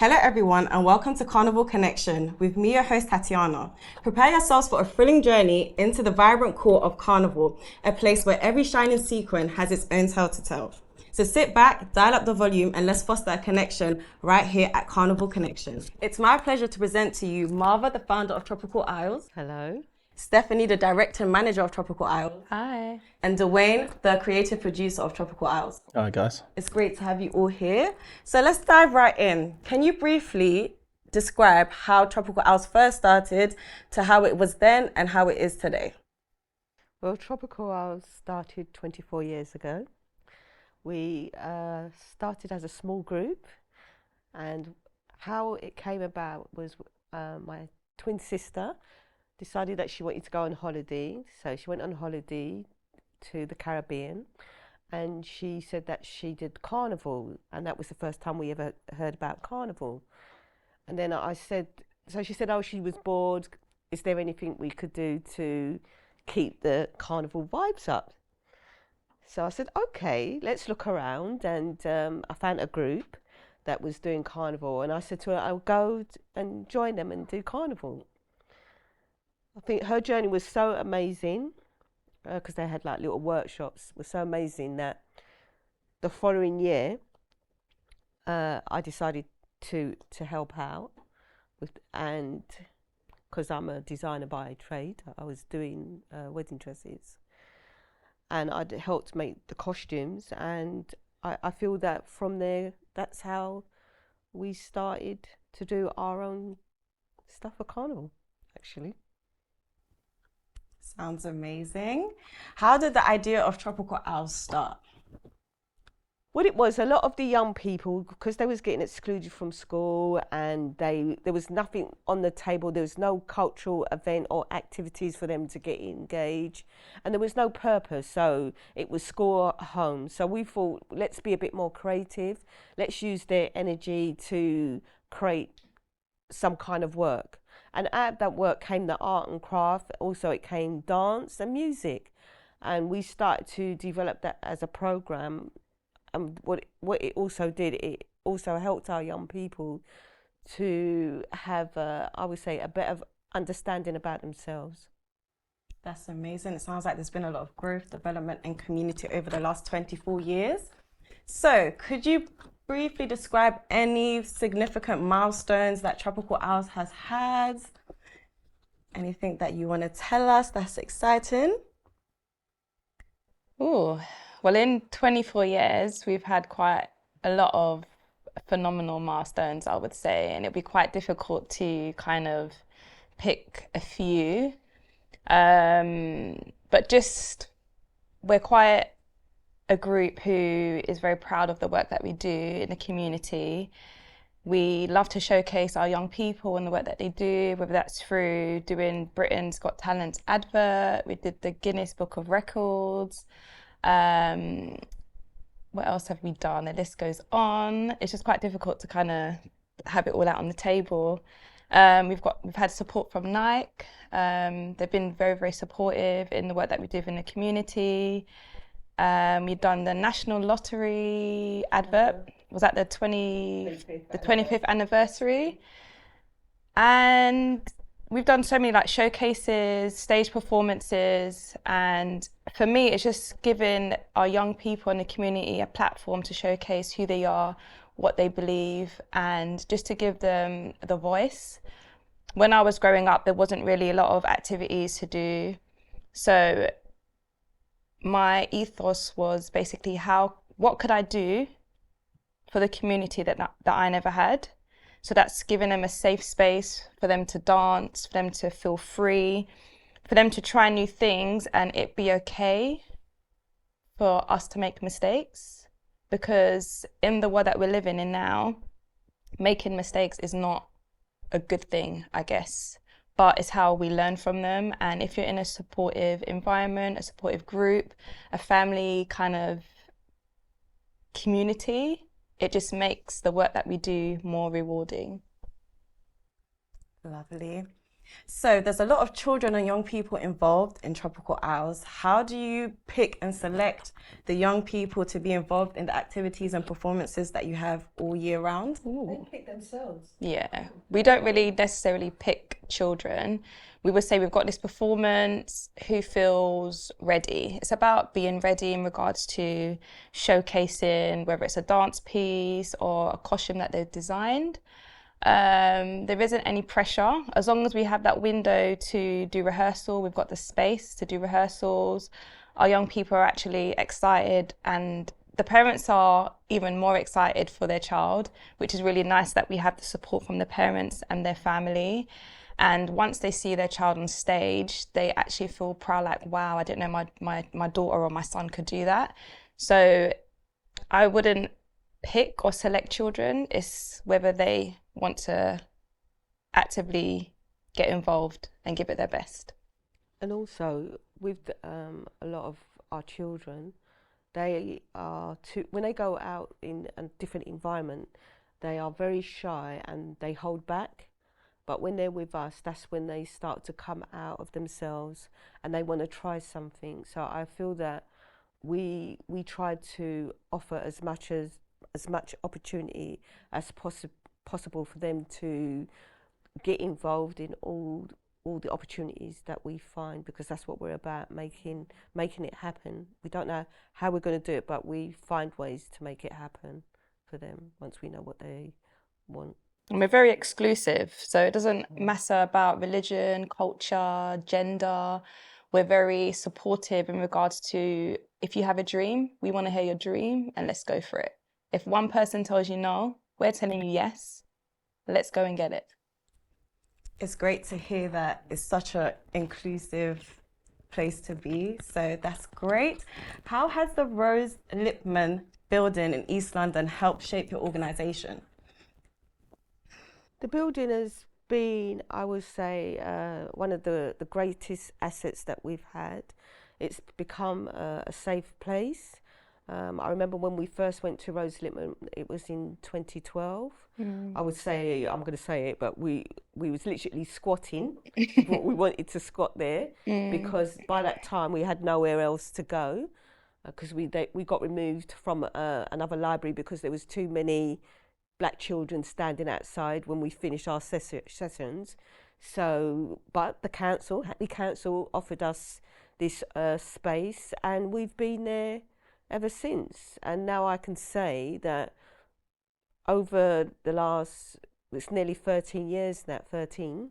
Hello everyone and welcome to Carnival Connection with me, your host Tatiana. Prepare yourselves for a thrilling journey into the vibrant core of Carnival, a place where every shining sequin has its own tale to tell. So sit back, dial up the volume and let's foster a connection right here at Carnival Connection. It's my pleasure to present to you Marva, the founder of Tropical Isles. Hello. Stephanie, the director and manager of Tropical Isles. Hi. And Dwayne, the creative producer of Tropical Isles. Hi guys. It's great to have you all here. So let's dive right in. Can you briefly describe how Tropical Isles first started to how it was then and how it is today? Well, Tropical Isles started 24 years ago. We started as a small group, and how it came about was my twin sister decided that she wanted to go on holiday. So she went on holiday to the Caribbean, and she said that she did Carnival, and that was the first time we ever heard about Carnival. And then I said, so she said, oh, she was bored. Is there anything we could do to keep the Carnival vibes up? So I said, okay, let's look around. And I found a group that was doing Carnival, and I said to her, I'll go and join them and do Carnival. I think her journey was so amazing because they had like little workshops. It was so amazing that the following year I decided to help out with, and because I'm a designer by trade, I was doing wedding dresses, and I'd helped make the costumes, and I feel that from there that's how we started to do our own stuff for Carnival, actually. Sounds amazing. How did the idea of Tropical Isles start? What it was, a lot of the young people, because they was getting excluded from school and there was nothing on the table, there was no cultural event or activities for them to get engaged, and there was no purpose, so it was school at home. So we thought, let's be a bit more creative, let's use their energy to create some kind of work. And out of that work came the art and craft, also it came dance and music. And we started to develop that as a program. And what it also did, it also helped our young people to have, I would say, a better understanding about themselves. That's amazing. It sounds like there's been a lot of growth, development and community over the last 24 years. So could you briefly describe any significant milestones that Tropical Isles has had? Anything that you want to tell us that's exciting? Oh, well, in 24 years, we've had quite a lot of phenomenal milestones, I would say, and it'd be quite difficult to kind of pick a few. But just, we're quite a group who is very proud of the work that we do in the community. We love to showcase our young people and the work that they do, whether that's through doing Britain's Got Talent advert. We did the Guinness Book of Records. What else have we done? The list goes on. It's just quite difficult to kind of have it all out on the table. We've had support from Nike. They've been very, very supportive in the work that we do in the community. We've done the National Lottery advert. Was that the 25th anniversary? And we've done so many like showcases, stage performances, and for me, it's just giving our young people in the community a platform to showcase who they are, what they believe, and just to give them the voice. When I was growing up, there wasn't really a lot of activities to do. So my ethos was basically what could I do for the community that I never had? So that's giving them a safe space for them to dance, for them to feel free, for them to try new things and it be okay for us to make mistakes. Because in the world that we're living in now, making mistakes is not a good thing, I guess, but it's how we learn from them. And if you're in a supportive environment, a supportive group, a family kind of community, it just makes the work that we do more rewarding. Lovely. So there's a lot of children and young people involved in Tropical Isles. How do you pick and select the young people to be involved in the activities and performances that you have all year round? They pick themselves. Yeah, we don't really necessarily pick children. We would say we've got this performance, who feels ready? It's about being ready in regards to showcasing, whether it's a dance piece or a costume that they've designed. There isn't any pressure. As long as we have that window to do rehearsal, we've got the space to do rehearsals. Our young people are actually excited, and the parents are even more excited for their child, which is really nice that we have the support from the parents and their family. And once they see their child on stage, they actually feel proud, like, wow, I didn't know my daughter or my son could do that. So I wouldn't pick or select children. It's whether they want to actively get involved and give it their best. And also with a lot of our children, they are when they go out in a different environment, they are very shy and they hold back. But when they're with us, that's when they start to come out of themselves and they want to try something. So I feel that we try to offer as much opportunity as possible for them to get involved in all the opportunities that we find, because that's what we're about, making it happen. We don't know how we're going to do it, but we find ways to make it happen for them once we know what they want. And we're very exclusive, so it doesn't matter about religion, culture, gender. We're very supportive in regards to, if you have a dream, we want to hear your dream and let's go for it. If one person tells you no, we're telling you yes, let's go and get it. It's great to hear that it's such an inclusive place to be, so that's great. How has the Rose Lipman Building in East London helped shape your organisation? The building has been, I would say, one of the greatest assets that we've had. It's become a safe place. I remember when we first went to Rose Lipman, it was in 2012. I would say, I'm going to say it, but we was literally squatting. We wanted to squat there because by that time we had nowhere else to go, because we got removed from another library because there was too many black children standing outside when we finished our sessions. So, but the Hackney Council offered us this space, and we've been there ever since. And now I can say that over the last, it's nearly 13 years now, 14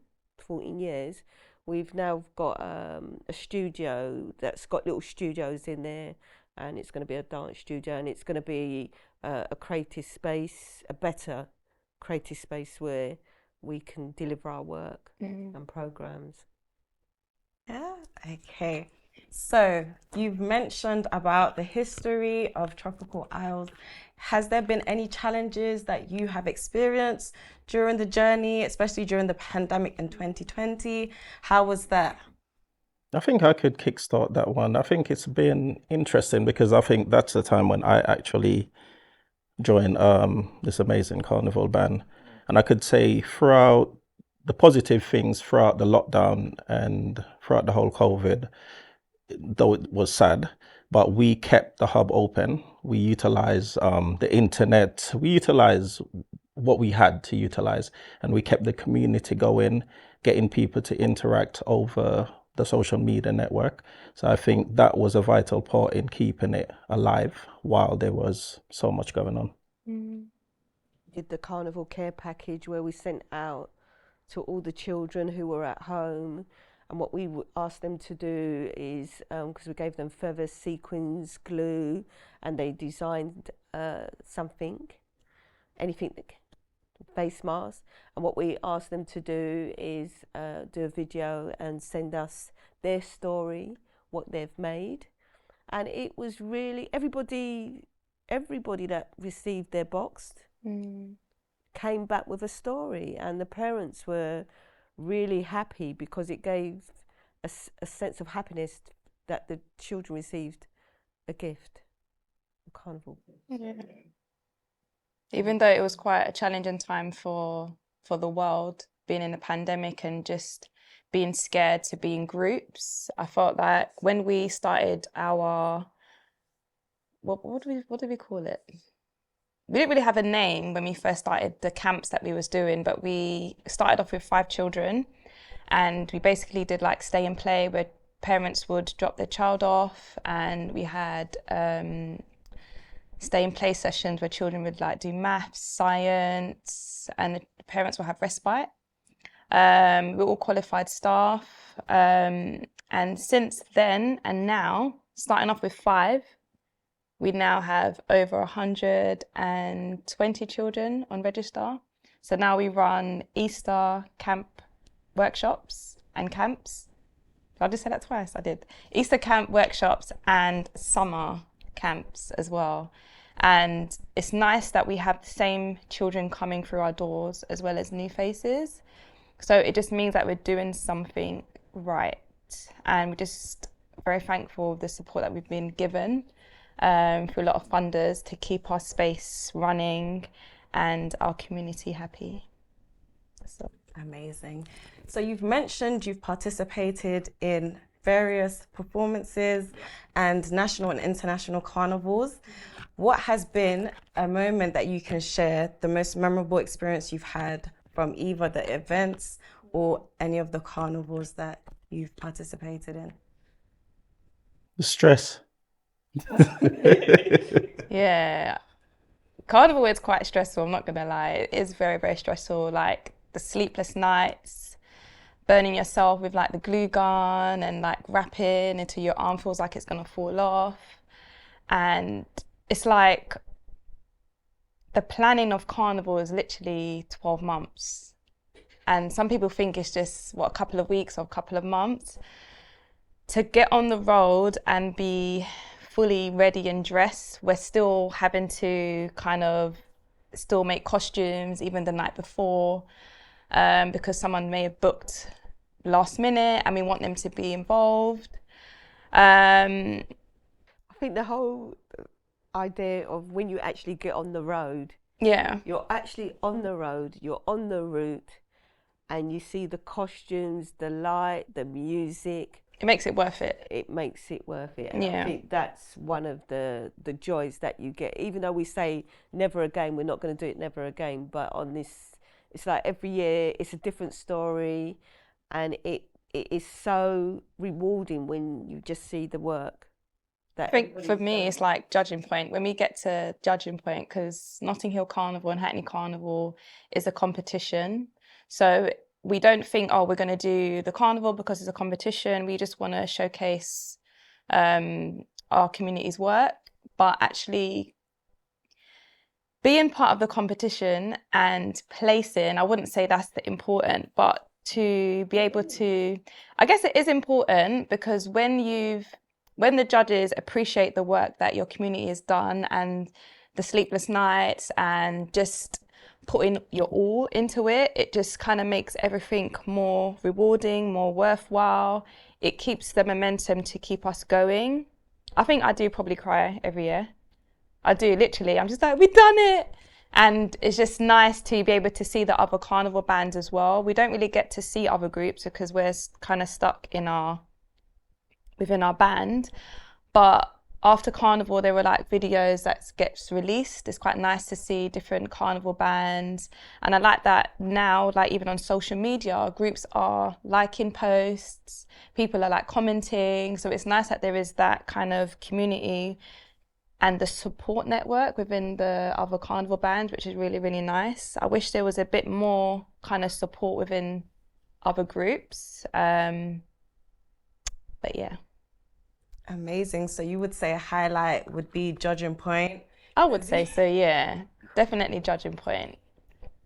years, we've now got a studio that's got little studios in there, and it's going to be a dance studio, and it's going to be a creative space, a better creative space where we can deliver our work and programs. Yeah, okay. So you've mentioned about the history of Tropical Isles. Has there been any challenges that you have experienced during the journey, especially during the pandemic in 2020? How was that? I think I could kickstart that one. I think it's been interesting because I think that's the time when I actually joined this amazing carnival band. And I could say throughout the positive things throughout the lockdown and throughout the whole COVID, though it was sad, but we kept the hub open. We utilized the internet. We utilized what we had to utilize, and we kept the community going, getting people to interact over the social media network. So I think that was a vital part in keeping it alive while there was so much going on. Did the carnival care package where we sent out to all the children who were at home, and what we asked them to do is, because we gave them feathers, sequins, glue, and they designed anything, face mask, and what we asked them to do is do a video and send us their story, what they've made. And it was really, everybody that received their box came back with a story, and the parents were really happy because it gave a sense of happiness that the children received a gift, a carnival. Yeah. Even though it was quite a challenging time for the world, being in the pandemic and just being scared to be in groups. I felt like when we started our, what do we call it? We didn't really have a name when we first started the camps that we was doing, but we started off with 5 children, and we basically did like stay and play where parents would drop their child off, and we had stay and play sessions where children would like do maths, science, and the parents will have respite. We're all qualified staff, and since then and now, starting off with 5, we now have over 120 children on register. So now we run Easter camp workshops and camps. Did I just say that twice? I did. Easter camp workshops and summer camps as well. And it's nice that we have the same children coming through our doors as well as new faces. So it just means that we're doing something right. And we're just very thankful for the support that we've been given through a lot of funders to keep our space running and our community happy. So. Amazing. So you've mentioned you've participated in various performances and national and international carnivals. What has been a moment that you can share, the most memorable experience you've had from either the events or any of the carnivals that you've participated in? The stress. Yeah, carnival is quite stressful, I'm not gonna lie. It is very, very stressful, like the sleepless nights, burning yourself with like the glue gun and like wrapping until your arm feels like it's gonna fall off. And it's like the planning of carnival is literally 12 months. And some people think it's just, a couple of weeks or a couple of months. To get on the road and be fully ready and dressed, we're still having to kind of still make costumes even the night before, because someone may have booked last minute and we want them to be involved. I think the whole idea of when you actually get on the road, you're actually on the road, you're on the route, and you see the costumes, the light, the music. It makes it worth it. It makes it worth it. And Yeah. I think that's one of the joys that you get. Even though we say never again, we're not going to do it never again. But on this, it's like every year, it's a different story. And it is so rewarding when you just see the work. I think for me, it's like judging point. When we get to judging point, because Notting Hill Carnival and Hackney Carnival is a competition. So we don't think, oh, we're going to do the carnival because it's a competition. We just want to showcase our community's work. But actually being part of the competition and placing, I wouldn't say that's the important, but to be able to, I guess it is important because when the judges appreciate the work that your community has done and the sleepless nights and just putting your all into it, it just kind of makes everything more rewarding, more worthwhile. It keeps the momentum to keep us going. I think I do probably cry every year. I do, literally. I'm just like, we've done it. And it's just nice to be able to see the other carnival bands as well. We don't really get to see other groups because we're kind of stuck within our band. But after carnival, there were like videos that gets released. It's quite nice to see different carnival bands. And I like that now, like even on social media, groups are liking posts, people are like commenting. So it's nice that there is that kind of community and the support network within the other carnival bands, which is really, really nice. I wish there was a bit more kind of support within other groups. But yeah. Amazing. So you would say a highlight would be judging point? I would say so, yeah. Definitely judging point.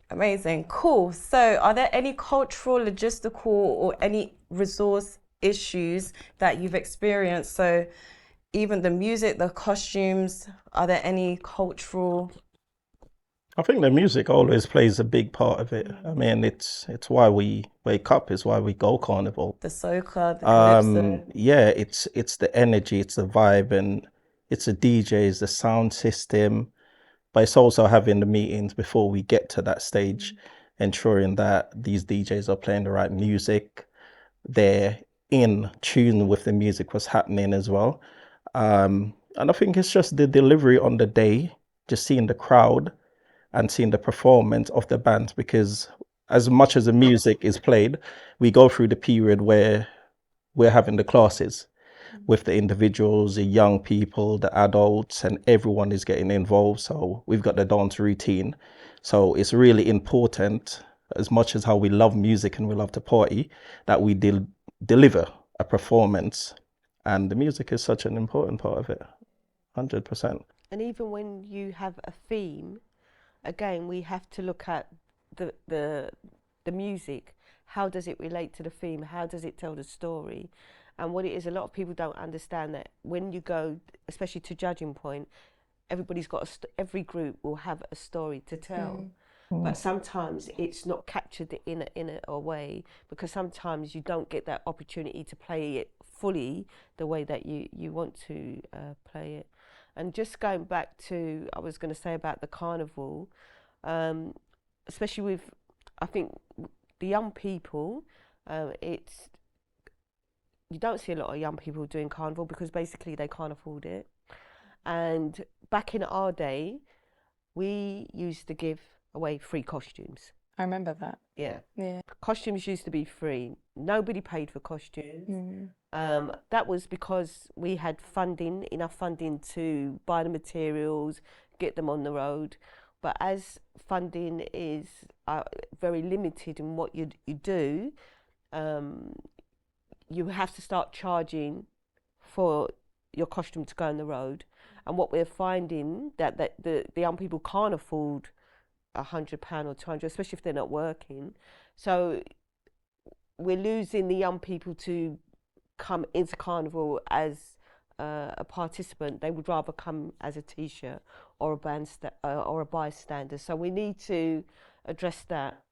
Amazing. Cool. So are there any cultural, logistical, or any resource issues that you've experienced? So even the music, the costumes, are there any cultural? I think the music always plays a big part of it. I mean, it's why we wake up, it's why we go carnival. The soca, the calypso. Yeah, it's the energy, it's the vibe, and it's the DJs, the sound system, but it's also having the meetings before we get to that stage. ensuring that these DJs are playing the right music, they're in tune with the music, what's happening as well. And I think it's just the delivery on the day, just seeing the crowd and seeing the performance of the band, because as much as the music is played, we go through the period where we're having the classes with the individuals, the young people, the adults, and everyone is getting involved. So we've got the dance routine. So it's really important, as much as how we love music and we love to party, that we deliver a performance. And the music is such an important part of it, 100%. And even when you have a theme, again, we have to look at the music. How does it relate to the theme? How does it tell the story? And what it is, a lot of people don't understand that when you go, especially to judging point, everybody's got every group will have a story to tell. But sometimes it's not captured in a way, because sometimes you don't get that opportunity to play it fully the way that you want to play it. And just going back to, I was going to say about the carnival, especially with, I think, the young people, you don't see a lot of young people doing carnival because basically they can't afford it. And back in our day, we used to give away free costumes. I remember that. Yeah. Yeah. Costumes used to be free. Nobody paid for costumes. That was because we had enough funding to buy the materials, get them on the road. But as funding is very limited in what you do, you have to start charging for your costume to go on the road. And what we're finding that the young people can't afford £100 or £200, especially if they're not working. So we're losing the young people to come into Carnival as a participant. They would rather come as a T-shirt or a bystander. So we need to address that.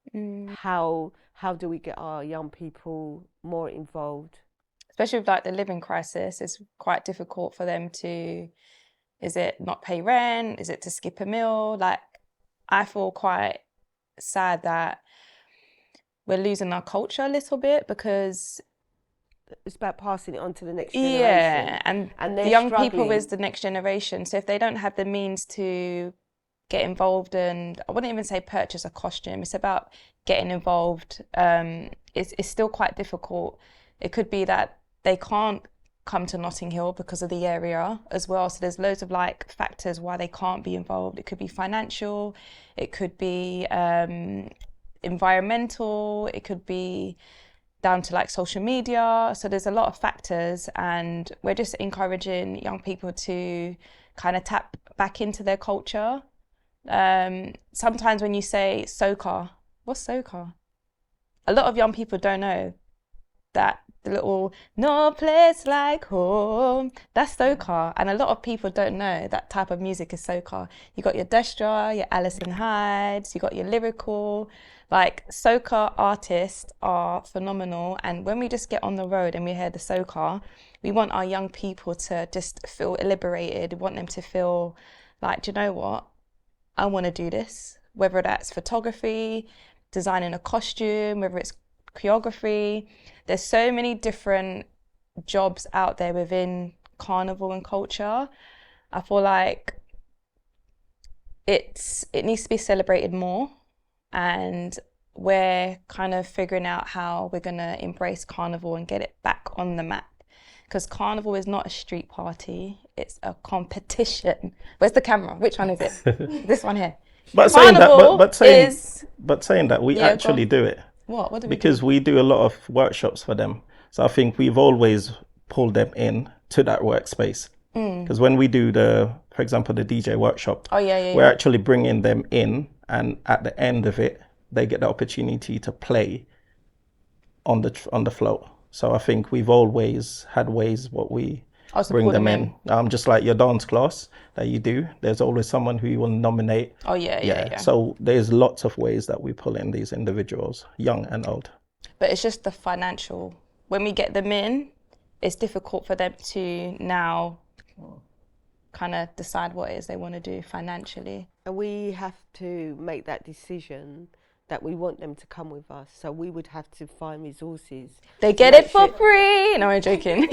How do we get our young people more involved? Especially with like the living crisis, it's quite difficult for them to, is it not pay rent? Is it to skip a meal? Like, I feel quite sad that we're losing our culture a little bit, because it's about passing it on to the next generation. Yeah, and the young people is the next generation. So if they don't have the means to get involved, and I wouldn't even say purchase a costume, it's about getting involved. It's still quite difficult. It could be that they can't come to Notting Hill because of the area as well. So there's loads of like factors why they can't be involved. It could be financial, it could be environmental, it could be down to like social media. So there's a lot of factors, and we're just encouraging young people to kind of tap back into their culture. Sometimes when you say Soca, what's Soca? A lot of young people don't know that the little "no place like home," that's Soca, and a lot of people don't know that type of music is Soca. You got your Destra, your Alison Hydes, you got your lyrical. Like, Soca artists are phenomenal, and when we just get on the road and we hear the Soca, we want our young people to just feel liberated. We want them to feel like, do you know what? I want to do this, whether that's photography, designing a costume, whether it's choreography. There's so many different jobs out there within carnival and culture. I feel like it needs to be celebrated more, and we're kind of figuring out how we're going to embrace carnival and get it back on the map, because carnival is not a street party, it's a competition. Where's the camera? Which one is it? This one here. But saying that, we actually do it. What do we do? Because we do a lot of workshops for them. So I think we've always pulled them in to that workspace. Because when we do for example, the DJ workshop, we're actually bringing them in, and at the end of it, they get the opportunity to play on the float. So I think we've always had ways what we bring them in. Just like your dance class that you do, there's always someone who you will nominate. So there's lots of ways that we pull in these individuals, young and old. But it's just the financial. When we get them in, it's difficult for them to now kind of decide what it is they want to do financially. And we have to make that decision that we want them to come with us. So we would have to find resources. They get it for free. No, I'm joking.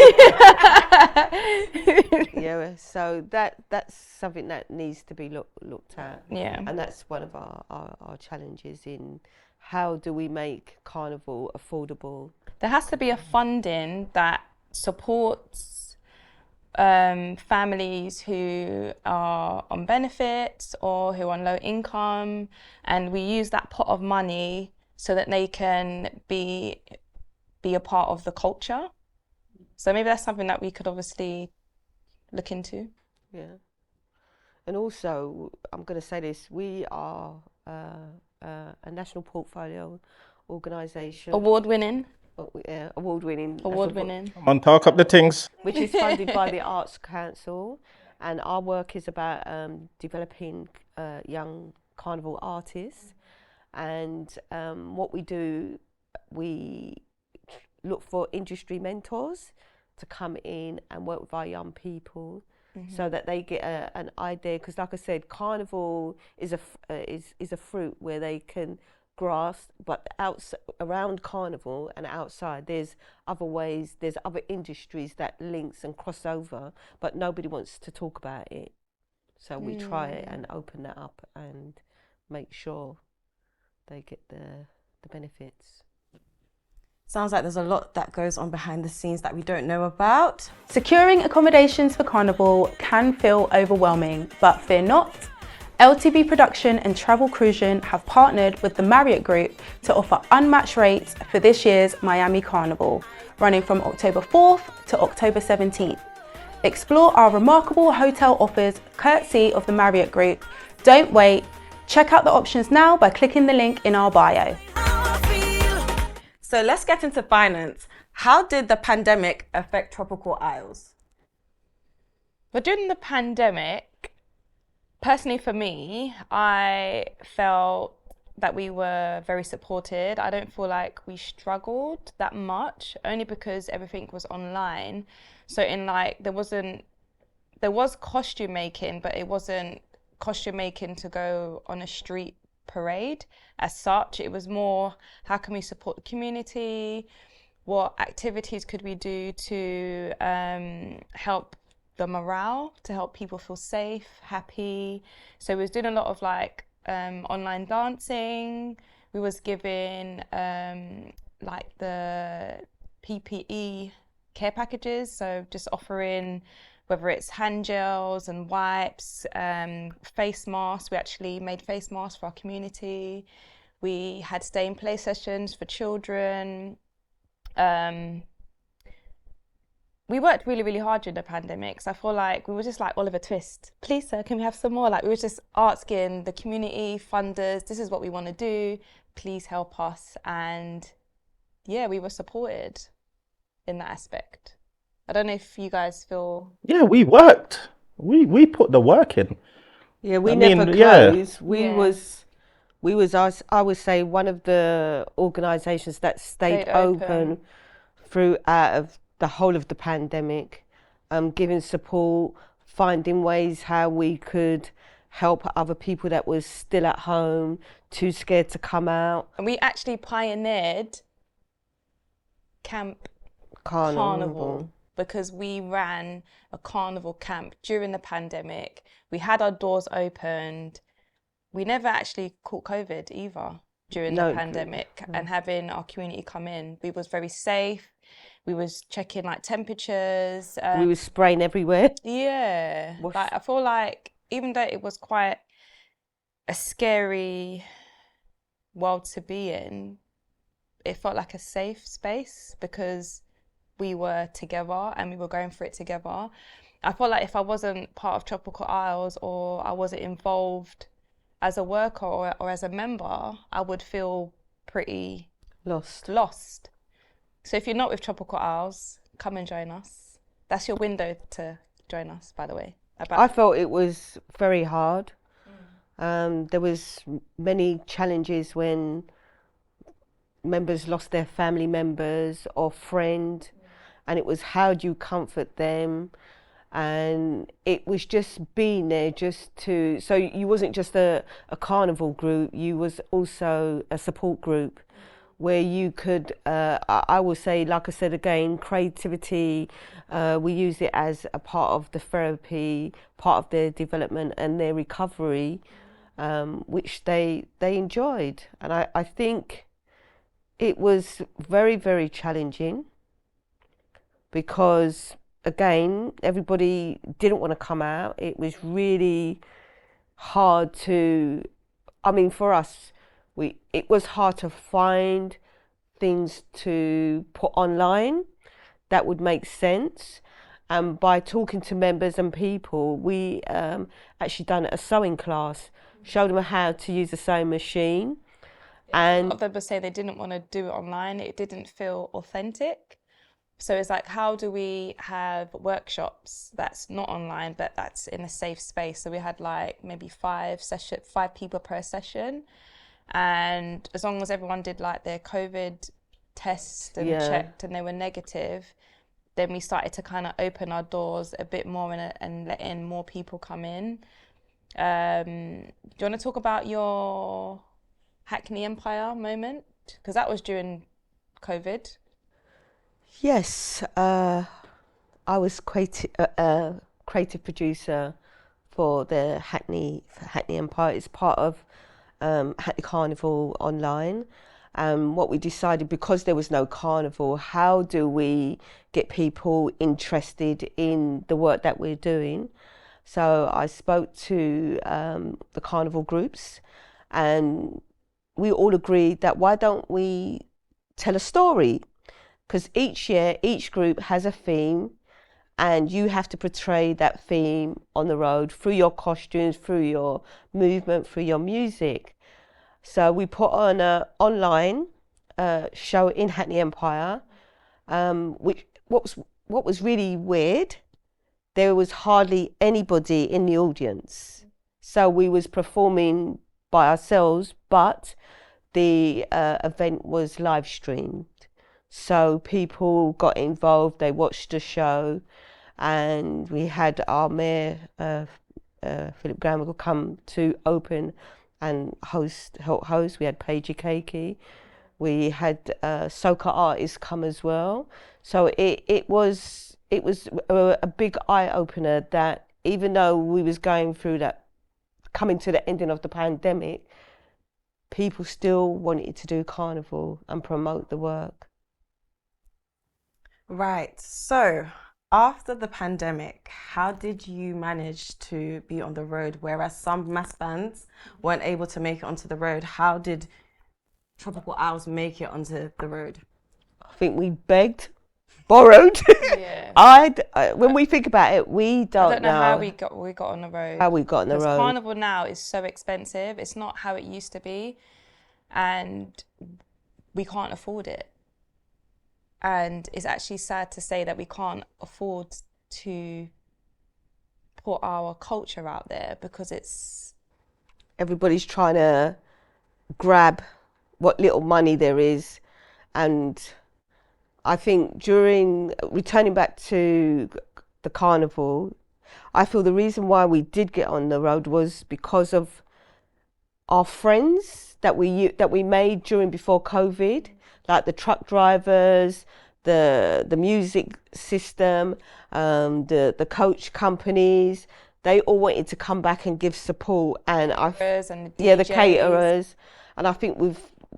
Yeah, so that's something that needs to be looked at. Yeah. And that's one of our challenges in how do we make Carnival affordable. There has to be a funding that supports families who are on benefits or who are on low income, and we use that pot of money so that they can be a part of the culture. So maybe that's something that we could obviously look into. Yeah. And also, I'm going to say this, we are a national portfolio organisation. Award-winning. Award-winning. Award-winning. Come on, talk up the things. Which is funded by the Arts Council, and our work is about developing young carnival artists. And what we do, we look for industry mentors to come in and work with our young people, so that they get an idea. Because, like I said, carnival is a fruit where they can grasp, but around carnival and outside, there's other ways, there's other industries that links and cross over, but nobody wants to talk about it. So we try and open that up and make sure they get the benefits. Sounds like there's a lot that goes on behind the scenes that we don't know about. Securing accommodations for Carnival can feel overwhelming, but fear not. LTV Production and Travel Cruision have partnered with the Marriott Group to offer unmatched rates for this year's Miami Carnival, running from October 4th to October 17th. Explore our remarkable hotel offers courtesy of the Marriott Group. Don't wait. Check out the options now by clicking the link in our bio. So let's get into finance. How did the pandemic affect Tropical Isles? But during the pandemic, personally for me, I felt that we were very supported. I don't feel like we struggled that much, only because everything was online. So there was costume making, but it wasn't costume making to go on a street parade as such. It was more, how can we support the community? What activities could we do to help the morale, to help people feel safe, happy? So we was doing a lot of online dancing. We was giving the PPE care packages, so just offering whether it's hand gels and wipes, face masks. We actually made face masks for our community. We had stay and play sessions for children. We worked really, really hard during the pandemic. So I feel like we were just like Oliver Twist. Please, sir, can we have some more? We were just asking the community funders, this is what we want to do. Please help us. And yeah, we were supported in that aspect. I don't know if you guys feel... Yeah, we worked. We put the work in. Yeah, we never closed. We was, I would say, one of the organisations that stayed open throughout of the whole of the pandemic, giving support, finding ways how we could help other people that was still at home, too scared to come out. And we actually pioneered Camp Carnival, because we ran a carnival camp during the pandemic. We had our doors opened. We never actually caught COVID either during the pandemic, and having our community come in. We was very safe. We was checking temperatures. We was spraying everywhere. Yeah. I feel like even though it was quite a scary world to be in, it felt like a safe space because we were together and we were going through it together. I felt like if I wasn't part of Tropical Isles or I wasn't involved as a worker or as a member, I would feel pretty lost. So if you're not with Tropical Isles, come and join us. That's your window to join us, by the way. I felt it was very hard. There was many challenges when members lost their family members or friend, and it was how do you comfort them? and it was just being there just to, so you wasn't just a carnival group, you was also a support group where you could, I will say, like I said again, creativity, we use it as a part of the therapy, part of their development and their recovery, which they enjoyed. And I think it was very, very challenging because, again, everybody didn't want to come out. It was really hard to, I mean, for us, it was hard to find things to put online that would make sense. And by talking to members and people, we actually done a sewing class, showed them how to use a sewing machine. And a lot of them would say they didn't want to do it online. It didn't feel authentic. So it's like, how do we have workshops that's not online, but that's in a safe space? So we had like maybe 5 people per session. And as long as everyone did like their COVID test and checked and they were negative, then we started to kind of open our doors a bit more and let in more people come in. Do you want to talk about your Hackney Empire moment? Because that was during COVID. Yes, I was creative producer for the Hackney Empire. It's part of Hackney Carnival online. What we decided, because there was no carnival, how do we get people interested in the work that we're doing? So I spoke to the carnival groups, and we all agreed that why don't we tell a story? Because each year, each group has a theme, and you have to portray that theme on the road through your costumes, through your movement, through your music. So we put on an online show in Hackney Empire, which what was really weird, there was hardly anybody in the audience. So we was performing by ourselves, but the event was live streamed. So people got involved, they watched the show, and we had our mayor, Philip Graham, come to open and help host. We had Paige Keiki. We had Soca artists come as well. So it was a big eye opener that even though we was going through that, coming to the ending of the pandemic, people still wanted to do carnival and promote the work. Right. So after the pandemic, how did you manage to be on the road? Whereas some mass bands weren't able to make it onto the road, how did Tropical Owls make it onto the road? I think we begged, borrowed. Yeah. When we think about it, we don't know how we got on the road. How we got on the road. Because Carnival now is so expensive. It's not how it used to be, and we can't afford it. And it's actually sad to say that we can't afford to put our culture out there because everybody's trying to grab what little money there is. And I think returning back to the carnival, I feel the reason why we did get on the road was because of our friends that we made before COVID, like the truck drivers, the music system, the coach companies. They all wanted to come back and give support, and the caterers. And I think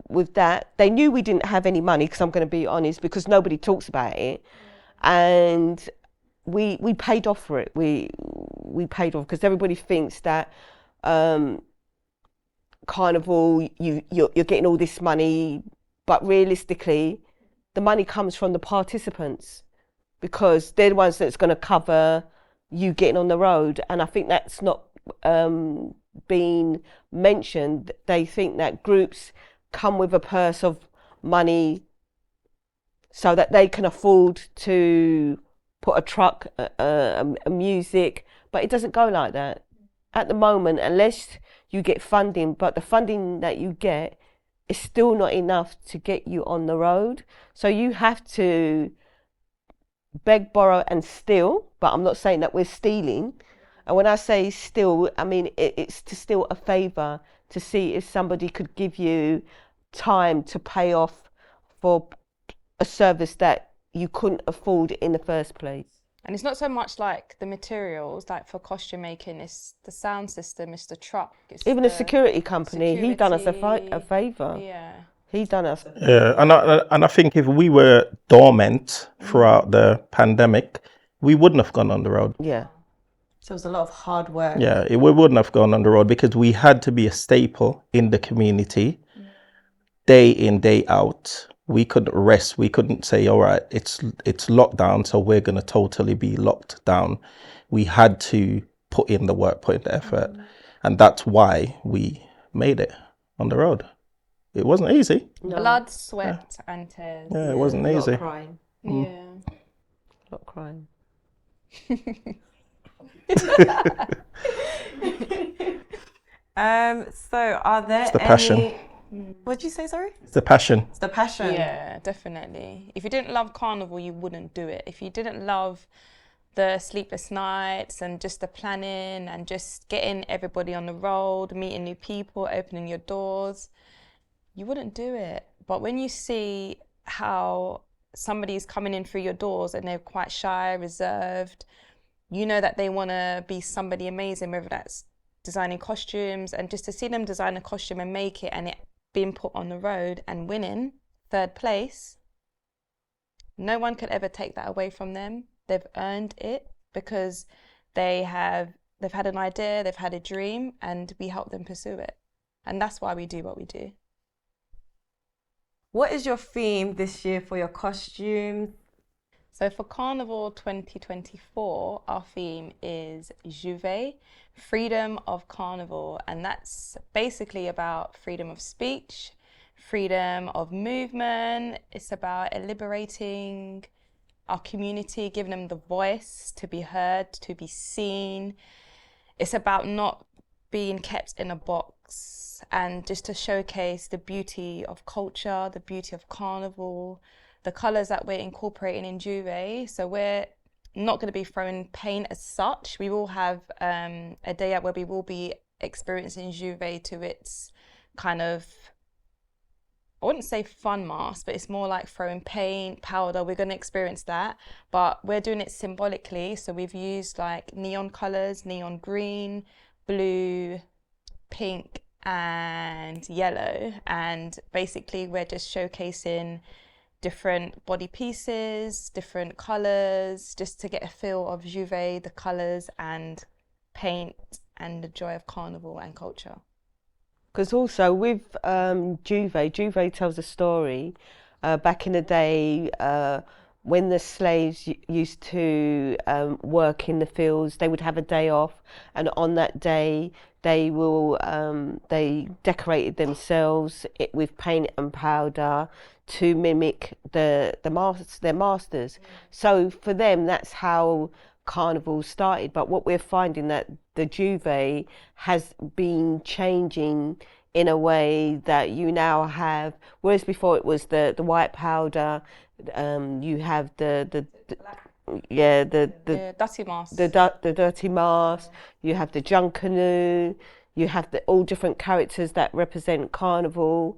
with that, they knew we didn't have any money, because I'm going to be honest, because nobody talks about it, and we paid off for it. We paid off because everybody thinks that carnival, you're getting all this money, but realistically, the money comes from the participants, because they're the ones that's going to cover you getting on the road. And I think that's not being mentioned. They think that groups come with a purse of money so that they can afford to put a truck, a music, but it doesn't go like that at the moment, unless you get funding. But the funding that you get is still not enough to get you on the road. So you have to beg, borrow and steal, but I'm not saying that we're stealing. And when I say steal, I mean it's to steal a favour, to see if somebody could give you time to pay off for a service that you couldn't afford in the first place. And it's not so much like the materials, like for costume making, it's the sound system, it's the truck. It's Even the a security company, he done us a favour. Yeah. He done us. Yeah, and I think if we were dormant throughout the pandemic, we wouldn't have gone on the road. Yeah. So it was a lot of hard work. Yeah, we wouldn't have gone on the road because we had to be a staple in the community, day in, day out. We couldn't rest. We couldn't say, all right, it's lockdown, so we're going to totally be locked down. We had to put in the work, put in the effort. And that's why we made it on the road. It wasn't easy. No. Blood, sweat and tears. Yeah, it wasn't A lot easy. of crying. Yeah. A lot of crying. So are there It's the any... passion. What did you say, sorry? It's the passion. It's the passion. Yeah, definitely. If you didn't love Carnival, you wouldn't do it. If you didn't love the sleepless nights and just the planning and just getting everybody on the road, meeting new people, opening your doors, you wouldn't do it. But when you see how somebody's coming in through your doors and they're quite shy, reserved, you know that they want to be somebody amazing, whether that's designing costumes, and just to see them design a costume and make it and it being put on the road and winning 3rd place, no one could ever take that away from them. They've earned it because they've had an idea, they've had a dream, and we help them pursue it. And that's why we do what we do. What is your theme this year for your costumes? So for Carnival 2024, our theme is Juve, freedom of Carnival. And that's basically about freedom of speech, freedom of movement. It's about liberating our community, giving them the voice to be heard, to be seen. It's about not being kept in a box, and just to showcase the beauty of culture, the beauty of Carnival, the colours that we're incorporating in Juve. So we're not going to be throwing paint as such. We will have a day out where we will be experiencing Juve to its kind of, I wouldn't say fun mask, but it's more like throwing paint, powder. We're going to experience that, but we're doing it symbolically. So we've used like neon colours, neon green, blue, pink and yellow. And basically we're just showcasing different body pieces, different colours, just to get a feel of Juve, the colours and paint and the joy of Carnival and culture. Because also with Juve tells a story back in the day when the slaves used to work in the fields. They would have a day off, and on that day they decorated themselves with paint and powder to mimic their masters. So for them, that's how Carnival started. But what we're finding that the Juve has been changing in a way that you now have, whereas before it was the white powder, you have the dirty mask, the dirty mask, you have the Junkanoo, you have all different characters that represent Carnival.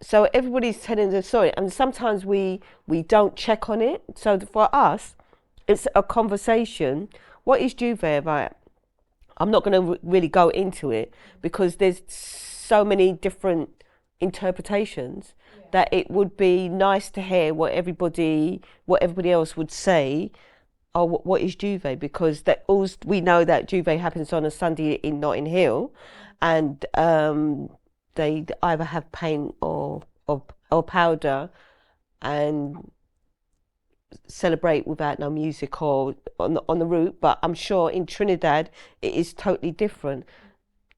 So everybody's telling the story, and sometimes we don't check on it. So for us, it's a conversation. What is Juve about? I'm not going to really go into it because there's so many different interpretations that it would be nice to hear what everybody else would say. Oh, what is Juve? Because we know that Juve happens on a Sunday in Notting Hill, and they either have paint or powder and celebrate without no music or on the route. But I'm sure in Trinidad it is totally different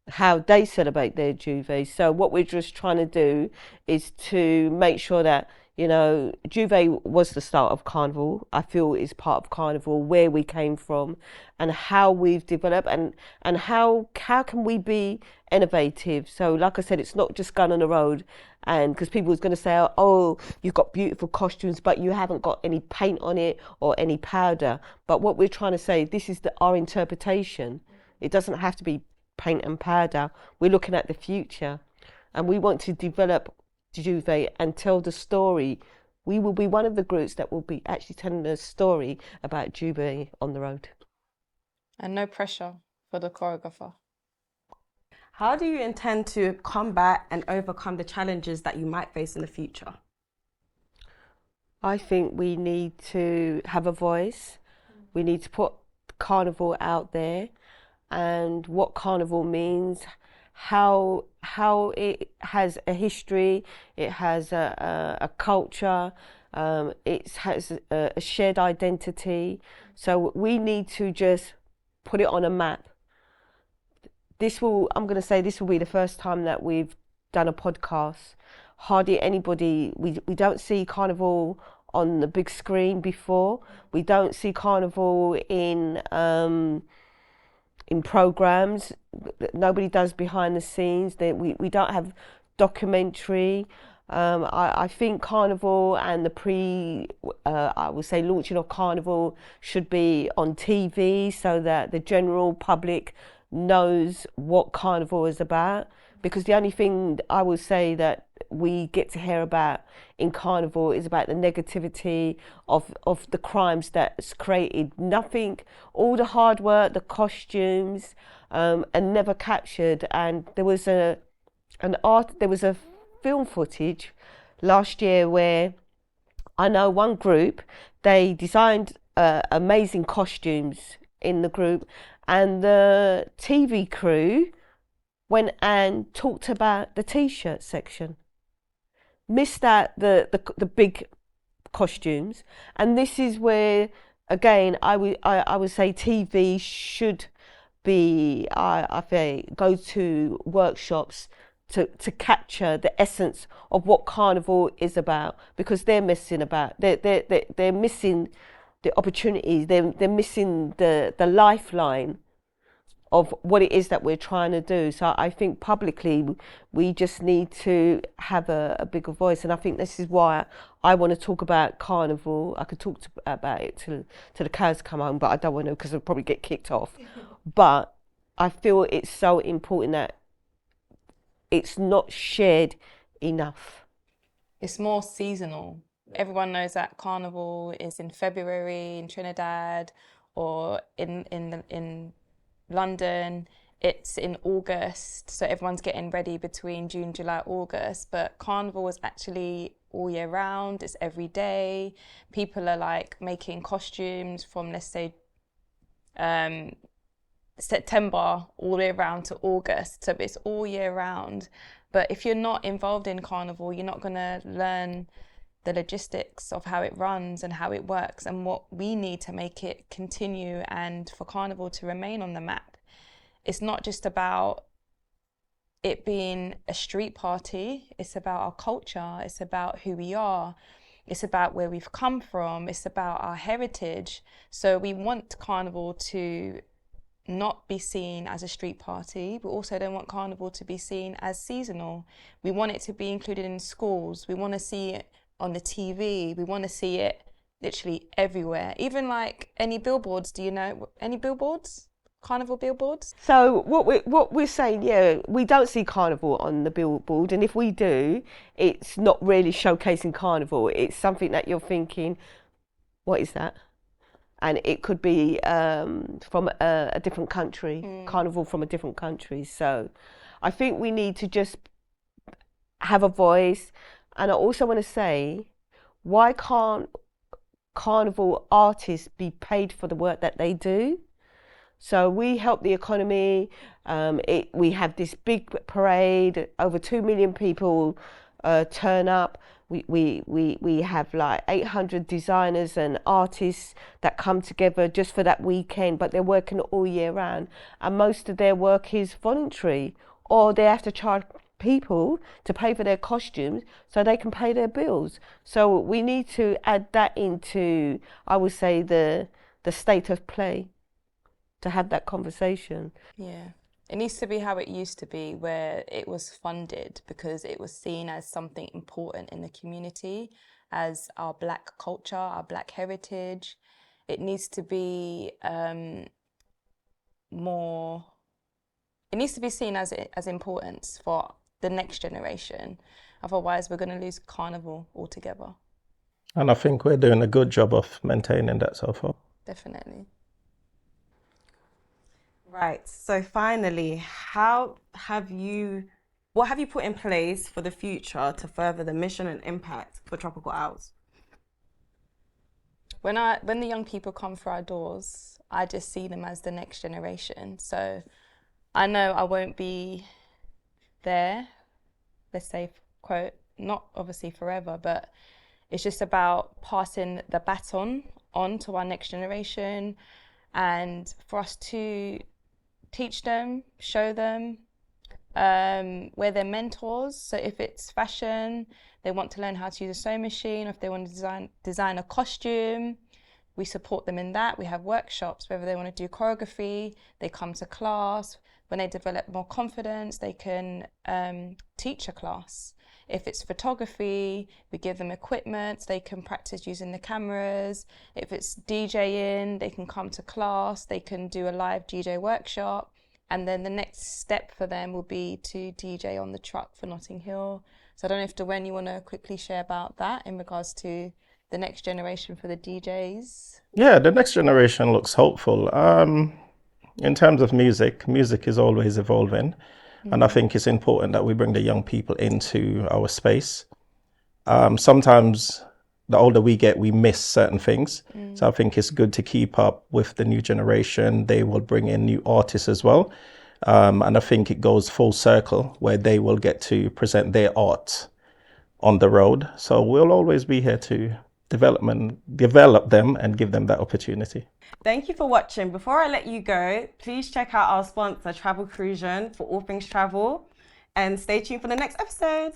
how they celebrate their Juve. So what we're just trying to do is to make sure that, You know, Juve was the start of Carnival. I feel it's part of Carnival, where we came from and how we've developed, and how can we be innovative. So like I said, it's not just gun on the road, and because people was going to say, oh, you've got beautiful costumes but you haven't got any paint on it or any powder. But what we're trying to say, this is our interpretation. It doesn't have to be paint and powder. We're looking at the future, and we want to develop Juve and tell the story. We will be one of the groups that will be actually telling the story about Juve on the road. And no pressure for the choreographer. How do you intend to combat and overcome the challenges that you might face in the future? I think we need to have a voice. We need to put Carnival out there, and what Carnival means, how it has a history, it has a culture, it has a shared identity. So we need to just put it on a map. I'm going to say this will be the first time that we've done a podcast. Hardly anybody, we don't see Carnival on the big screen before. We don't see Carnival in programs. Nobody does behind the scenes. We don't have documentary. I think Carnival and I would say launching of Carnival should be on TV so that the general public knows what Carnival is about. Because the only thing I would say that we get to hear about in Carnival is about the negativity of the crimes that's created. Nothing, all the hard work, the costumes, and never captured. And there was a film footage last year where I know one group, they designed amazing costumes in the group, and the TV crew went and talked about the t-shirt section. Missed out the big costumes. And this is where, again, I would say TV should be, I think, go to workshops to capture the essence of what Carnival is about, because they're missing the opportunities, they're missing the lifeline of what it is that we're trying to do. So I think publicly we just need to have a bigger voice, and I think this is why I want to talk about Carnival. I could talk about it till the cows come home, but I don't want to, because I'll probably get kicked off. But I feel it's so important that it's not shared enough. It's more seasonal. Everyone knows that Carnival is in February in Trinidad, or in London it's in August, so everyone's getting ready between June, July, August. But Carnival is actually all year round. It's every day. People are like making costumes from, let's say, September all the way around to August, so it's all year round. But if you're not involved in Carnival, you're not going to learn the logistics of how it runs and how it works, and what we need to make it continue and for Carnival to remain on the map. It's not just about it being a street party, it's about our culture, it's about who we are, it's about where we've come from, it's about our heritage. So we want Carnival to not be seen as a street party, but also don't want Carnival to be seen as seasonal. We want it to be included in schools. We want to see it on the TV. We want to see it literally everywhere. Even like any billboards. Do you know any billboards? Carnival billboards? So what we're saying, yeah, we don't see Carnival on the billboard, and if we do, it's not really showcasing Carnival. It's something that you're thinking, what is that? And it could be from a different country, Carnival from a different country. So I think we need to just have a voice. And I also want to say, why can't Carnival artists be paid for the work that they do? So we help the economy. We have this big parade, over 2 million people turn up. We have like 800 designers and artists that come together just for that weekend, but they're working all year round, and most of their work is voluntary, or they have to charge people to pay for their costumes so they can pay their bills. So we need to add that into, I would say, the state of play, to have that conversation. Yeah. It needs to be how it used to be, where it was funded because it was seen as something important in the community, as our Black culture, our Black heritage. It needs to be more, it needs to be seen as importance for the next generation. Otherwise, we're going to lose Carnival altogether. And I think we're doing a good job of maintaining that so far. Definitely. Right. So finally, what have you put in place for the future to further the mission and impact for Tropical Owls? When the young people come through our doors, I just see them as the next generation. So I know I won't be there, let's say, quote, not obviously forever, but it's just about passing the baton on to our next generation, and for us to teach them, show them, we're their mentors. So if it's fashion, they want to learn how to use a sewing machine, or if they want to design a costume, we support them in that. We have workshops. Whether they want to do choreography, they come to class. When they develop more confidence, they can teach a class. If it's photography, we give them equipment, so they can practice using the cameras. If it's DJing, they can come to class, they can do a live DJ workshop. And then the next step for them will be to DJ on the truck for Notting Hill. So I don't know if Dwayne, you want to quickly share about that in regards to the next generation for the DJs? Yeah, the next generation looks hopeful. In terms of music is always evolving. And I think it's important that we bring the young people into our space. Sometimes the older we get, we miss certain things. So I think it's good to keep up with the new generation. They will bring in new artists as well. And I think it goes full circle where they will get to present their art on the road. So we'll always be here to develop them and give them that opportunity. Thank you for watching. Before I let you go, please check out our sponsor, Travel Cruision, for all things travel, and stay tuned for the next episode.